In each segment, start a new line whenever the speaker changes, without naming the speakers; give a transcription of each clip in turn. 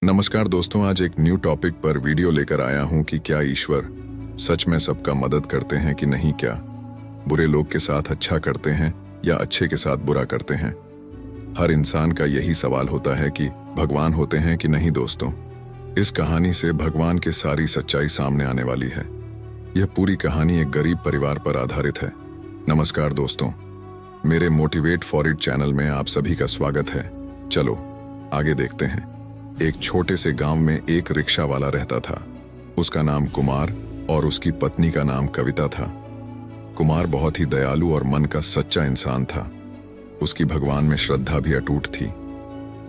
नमस्कार दोस्तों, आज एक न्यू टॉपिक पर वीडियो लेकर आया हूं कि क्या ईश्वर सच में सबका मदद करते हैं कि नहीं। क्या बुरे लोग के साथ अच्छा करते हैं या अच्छे के साथ बुरा करते हैं। हर इंसान का यही सवाल होता है कि भगवान होते हैं कि नहीं। दोस्तों, इस कहानी से भगवान की सारी सच्चाई सामने आने वाली है। यह पूरी कहानी एक गरीब परिवार पर आधारित है। नमस्कार दोस्तों, मेरे मोटिवेट फॉर इट चैनल में आप सभी का स्वागत है। चलो आगे देखते हैं। एक छोटे से गांव में एक रिक्शा वाला रहता था। उसका नाम कुमार और उसकी पत्नी का नाम कविता था। कुमार बहुत ही दयालु और मन का सच्चा इंसान था। उसकी भगवान में श्रद्धा भी अटूट थी।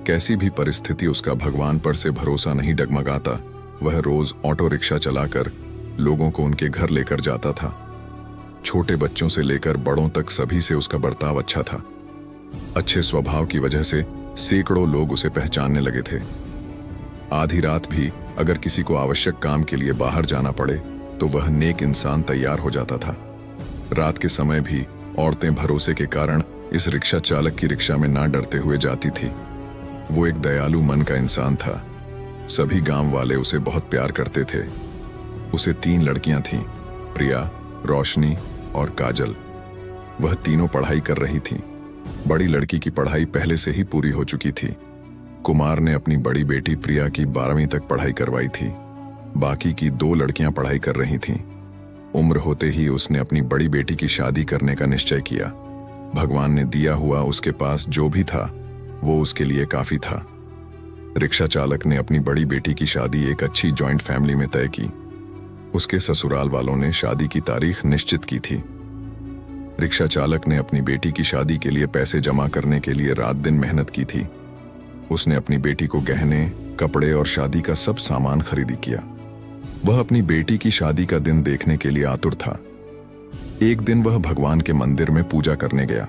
कैसी भी परिस्थिति उसका भगवान पर से भरोसा नहीं डगमगाता। वह रोज ऑटो रिक्शा चलाकर लोगों को उनके घर लेकर जाता था। छोटे बच्चों से लेकर बड़ों तक सभी से उसका बर्ताव अच्छा था। अच्छे स्वभाव की वजह से सैकड़ों लोग उसे पहचानने लगे थे। आधी रात भी अगर किसी को आवश्यक काम के लिए बाहर जाना पड़े तो वह नेक इंसान तैयार हो जाता था। रात के समय भी औरतें भरोसे के कारण इस रिक्शा चालक की रिक्शा में ना डरते हुए जाती थी। वो एक दयालु मन का इंसान था। सभी गांव वाले उसे बहुत प्यार करते थे। उसे 3 लड़कियां थीं, प्रिया, रोशनी और काजल। वह तीनों पढ़ाई कर रही थीं। बड़ी लड़की की पढ़ाई पहले से ही पूरी हो चुकी थी। कुमार ने अपनी बड़ी बेटी प्रिया की 12वीं तक पढ़ाई करवाई थी। बाकी की 2 लड़कियां पढ़ाई कर रही थीं। उम्र होते ही उसने अपनी बड़ी बेटी की शादी करने का निश्चय किया। भगवान ने दिया हुआ उसके पास जो भी था वो उसके लिए काफी था। रिक्शा चालक ने अपनी बड़ी बेटी की शादी एक अच्छी जॉइंट फैमिली में तय की। उसके ससुराल वालों ने शादी की तारीख निश्चित की थी। रिक्शा चालक ने अपनी बेटी की शादी के लिए पैसे जमा करने के लिए रात दिन मेहनत की थी। उसने अपनी बेटी को गहने, कपड़े और शादी का सब सामान खरीदी किया। वह अपनी बेटी की शादी का दिन देखने के लिए आतुर था। एक दिन वह भगवान के मंदिर में पूजा करने गया।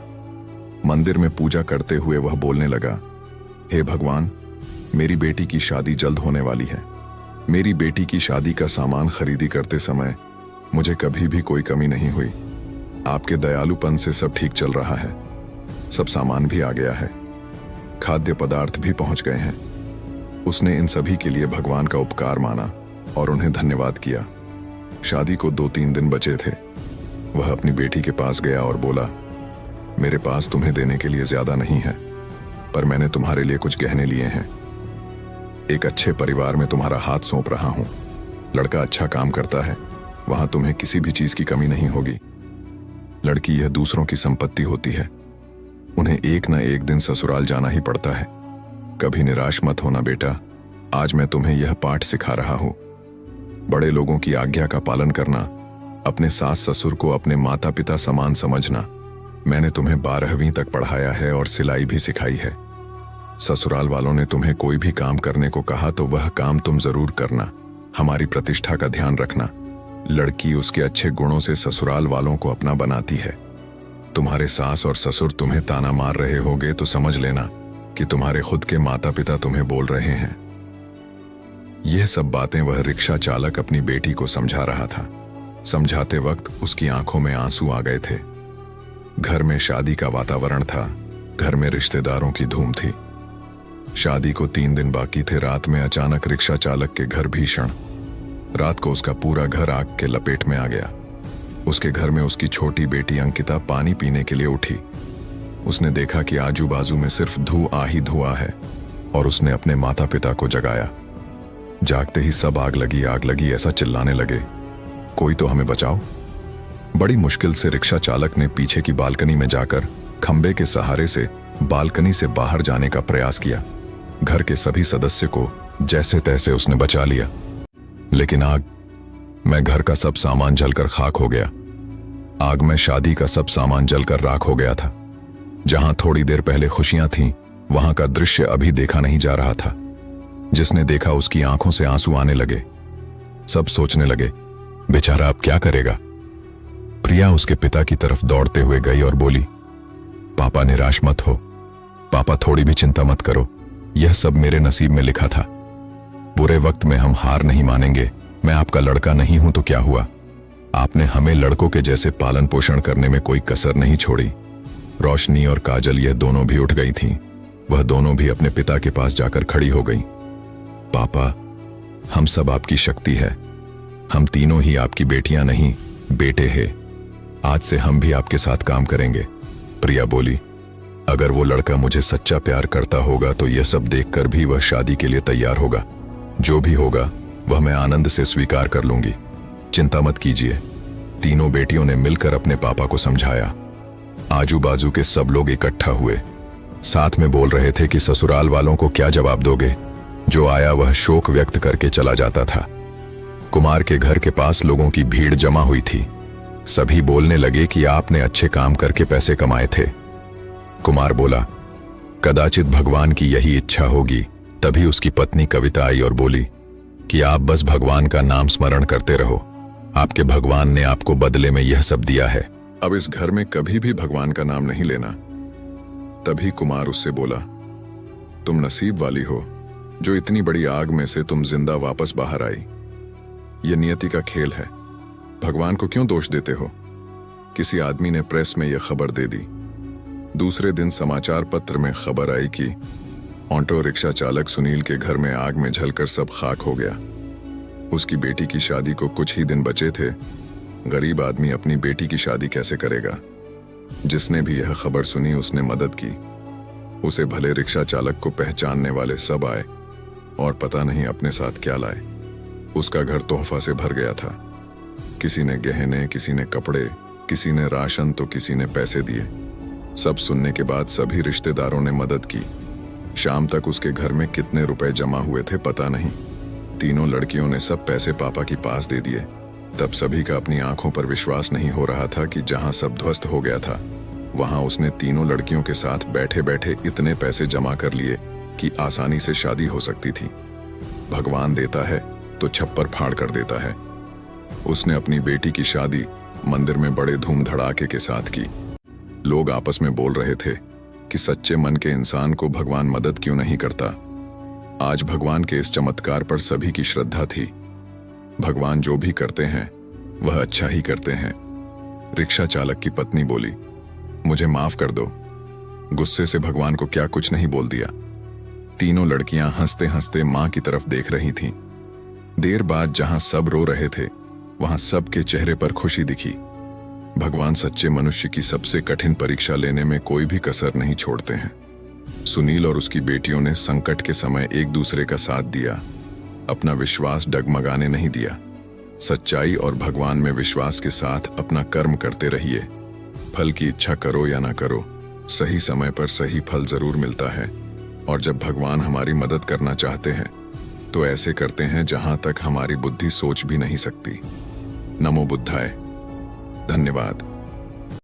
मंदिर में पूजा करते हुए वह बोलने लगा, हे भगवान, मेरी बेटी की शादी जल्द होने वाली है। मेरी बेटी की शादी का सामान खरीदी करते समय मुझे कभी भी कोई कमी नहीं हुई। आपके दयालुपन से सब ठीक चल रहा है। सब सामान भी आ गया है, खाद्य पदार्थ भी पहुंच गए हैं। उसने इन सभी के लिए भगवान का उपकार माना और उन्हें धन्यवाद किया। शादी को 2-3 दिन बचे थे। वह अपनी बेटी के पास गया और बोला, मेरे पास तुम्हें देने के लिए ज्यादा नहीं है, पर मैंने तुम्हारे लिए कुछ गहने लिए हैं। एक अच्छे परिवार में तुम्हारा हाथ सौंप रहा हूं। लड़का अच्छा काम करता है, वहां तुम्हें किसी भी चीज की कमी नहीं होगी। लड़की यह दूसरों की संपत्ति होती है। उन्हें एक न एक दिन ससुराल जाना ही पड़ता है। कभी निराश मत होना बेटा। आज मैं तुम्हें यह पाठ सिखा रहा हूं। बड़े लोगों की आज्ञा का पालन करना, अपने सास ससुर को अपने माता पिता समान समझना। मैंने तुम्हें 12वीं तक पढ़ाया है और सिलाई भी सिखाई है। ससुराल वालों ने तुम्हें कोई भी काम करने को कहा तो वह काम तुम जरूर करना। हमारी प्रतिष्ठा का ध्यान रखना। लड़की उसके अच्छे गुणों से ससुराल वालों को अपना बनाती है। तुम्हारे सास और ससुर तुम्हें ताना मार रहे होगे तो समझ लेना कि तुम्हारे खुद के माता पिता तुम्हें बोल रहे हैं। यह सब बातें वह रिक्शा चालक अपनी बेटी को समझा रहा था। समझाते वक्त उसकी आंखों में आंसू आ गए थे। घर में शादी का वातावरण था। घर में रिश्तेदारों की धूम थी। शादी को 3 दिन बाकी थे। रात में अचानक रिक्शा चालक के घर भीषण। रात को उसका पूरा घर आग के लपेट में आ गया। उसके घर में उसकी छोटी बेटी अंकिता पानी पीने के लिए उठी। उसने देखा कि आजू बाजू में सिर्फ धुआं ही धुआं है और उसने अपने माता पिता को जगाया। जागते ही सब आग लगी ऐसा चिल्लाने लगे, कोई तो हमें बचाओ। बड़ी मुश्किल से रिक्शा चालक ने पीछे की बालकनी में जाकर खंबे के सहारे से बालकनी से बाहर जाने का प्रयास किया। घर के सभी सदस्य को जैसे तैसे उसने बचा लिया, लेकिन आग में घर का सब सामान जलकर खाक हो गया। आग में शादी का सब सामान जलकर राख हो गया था। जहां थोड़ी देर पहले खुशियां थीं, वहां का दृश्य अभी देखा नहीं जा रहा था। जिसने देखा उसकी आंखों से आंसू आने लगे। सब सोचने लगे, बेचारा अब क्या करेगा। प्रिया उसके पिता की तरफ दौड़ते हुए गई और बोली, पापा निराश मत हो। पापा थोड़ी भी चिंता मत करो। यह सब मेरे नसीब में लिखा था। बुरे वक्त में हम हार नहीं मानेंगे। मैं आपका लड़का नहीं हूं तो क्या हुआ। आपने हमें लड़कों के जैसे पालन पोषण करने में कोई कसर नहीं छोड़ी। रोशनी और काजल यह दोनों भी उठ गई थीं। वह दोनों भी अपने पिता के पास जाकर खड़ी हो गईं। पापा, हम सब आपकी शक्ति है। हम तीनों ही आपकी बेटियां नहीं, बेटे हैं। आज से हम भी आपके साथ काम करेंगे। प्रिया बोली, अगर वो लड़का मुझे सच्चा प्यार करता होगा तो यह सब देखकर भी वह शादी के लिए तैयार होगा। जो भी होगा वह मैं आनंद से स्वीकार कर लूंगी। चिंता मत कीजिए। तीनों बेटियों ने मिलकर अपने पापा को समझाया। आजू बाजू के सब लोग इकट्ठा हुए, साथ में बोल रहे थे कि ससुराल वालों को क्या जवाब दोगे। जो आया वह शोक व्यक्त करके चला जाता था। कुमार के घर के पास लोगों की भीड़ जमा हुई थी। सभी बोलने लगे कि आपने अच्छे काम करके पैसे कमाए थे। कुमार बोला, कदाचित भगवान की यही इच्छा होगी। तभी उसकी पत्नी कविता आई और बोली कि आप बस भगवान का नाम स्मरण करते रहो। आपके भगवान ने आपको बदले में यह सब दिया है। अब इस घर में कभी भी भगवान का नाम नहीं लेना। तभी कुमार उससे बोला, तुम नसीब वाली हो जो इतनी बड़ी आग में से तुम जिंदा वापस बाहर आई। यह नियति का खेल है। भगवान को क्यों दोष देते हो? किसी आदमी ने प्रेस में यह खबर दे दी। दूसरे दिन समाचार पत्र में खबर आई कि ऑटो रिक्शा चालक सुनील के घर में आग में जलकर सब खाक हो गया। उसकी बेटी की शादी को कुछ ही दिन बचे थे। गरीब आदमी अपनी बेटी की शादी कैसे करेगा? जिसने भी यह खबर सुनी उसने मदद की। उसे भले रिक्शा चालक को पहचानने वाले सब आए और पता नहीं अपने साथ क्या लाए। उसका घर तोहफा से भर गया था। किसी ने गहने, किसी ने कपड़े, किसी ने राशन तो किसी ने पैसे दिए। सब सुनने के बाद सभी रिश्तेदारों ने मदद की। शाम तक उसके घर में कितने रुपए जमा हुए थे पता नहीं। तीनों लड़कियों ने सब पैसे पापा के पास दे दिए। तब सभी का अपनी आंखों पर विश्वास नहीं हो रहा था कि जहां सब ध्वस्त हो गया था वहां उसने तीनों लड़कियों के साथ बैठे बैठे इतने पैसे जमा कर लिए कि आसानी से शादी हो सकती थी। भगवान देता है तो छप्पर फाड़ कर देता है। उसने अपनी बेटी की शादी मंदिर में बड़े धूम धड़ाके के साथ की। लोग आपस में बोल रहे थे कि सच्चे मन के इंसान को भगवान मदद क्यों नहीं करता। आज भगवान के इस चमत्कार पर सभी की श्रद्धा थी। भगवान जो भी करते हैं वह अच्छा ही करते हैं। रिक्शा चालक की पत्नी बोली, मुझे माफ कर दो। गुस्से से भगवान को क्या कुछ नहीं बोल दिया। तीनों लड़कियां हंसते हंसते मां की तरफ देख रही थीं। देर बाद जहां सब रो रहे थे वहां सबके चेहरे पर खुशी दिखी। भगवान सच्चे मनुष्य की सबसे कठिन परीक्षा लेने में कोई भी कसर नहीं छोड़ते हैं। सुनील और उसकी बेटियों ने संकट के समय एक दूसरे का साथ दिया, अपना विश्वास डगमगाने नहीं दिया। सच्चाई और भगवान में विश्वास के साथ अपना कर्म करते रहिए। फल की इच्छा करो या ना करो, सही समय पर सही फल जरूर मिलता है। और जब भगवान हमारी मदद करना चाहते हैं तो ऐसे करते हैं जहां तक हमारी बुद्धि सोच भी नहीं सकती। नमो बुद्धाय। धन्यवाद।